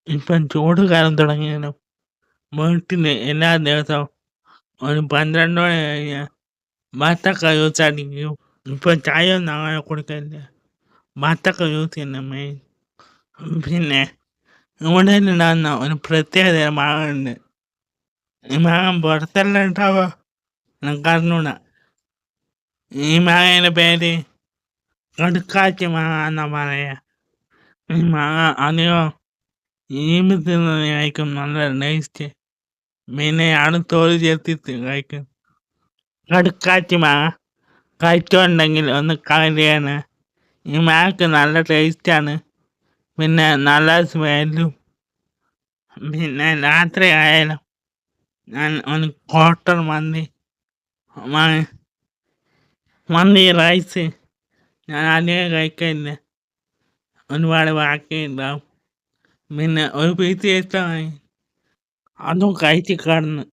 ഇപ്പം ചൂട് കാലം തുടങ്ങിയാലും വീട്ടില് എല്ലാ ദിവസവും ഒരു 12 മണി കഴിഞ്ഞാൽ ബത്തൊക്കെ ജ്യൂസ് അടിക്കും. ഇപ്പം ചായ ഒന്നും അങ്ങനെ കുടിക്കലില്ല. ബത്തൊക്കെ ജ്യൂസ് തന്നെ മെയിൻ. പിന്നെ ഇവിടെയുണ്ടാകുന്ന ഒരു പ്രത്യേകതരം മാങ്ങയുണ്ട്. ഈ മാങ്ങ പുറത്തെല്ലാം ഉണ്ടാവുക എനിക്കറിഞ്ഞൂടാ. ഈ മാങ്ങയുടെ പേര് കടുക്കാച്ചി മാങ്ങ എന്നാ പറയാ. ഈ മാങ്ങ അധികം ഈമ്പി തിന്നുന്നത് കഴിക്കും നല്ല ടേസ്റ്റ്. പിന്നെ ആണ് തോല് ചേർത്തിട്ട് കഴിക്കും. കടുക്കാച്ചി മാങ്ങ കഴിച്ചിട്ടുണ്ടെങ്കിൽ ഒന്ന് കളയാണ്. ഈ മാങ്ങക്ക് നല്ല ടേസ്റ്റാണ്. പിന്നെ നല്ല സ്മെല്ലും. പിന്നെ രാത്രി ആയാലും ഞാൻ ഒരു ക്വാർട്ടർ മന്തി റൈസ് ഞാൻ അധികം കഴിക്കലില്ല. ഒരുപാട് ബാക്കി ഉണ്ടാവും. പിന്നെ ഒരു പീസ് ഇഷ്ടമായി അതും കഴിച്ച് കിടന്ന്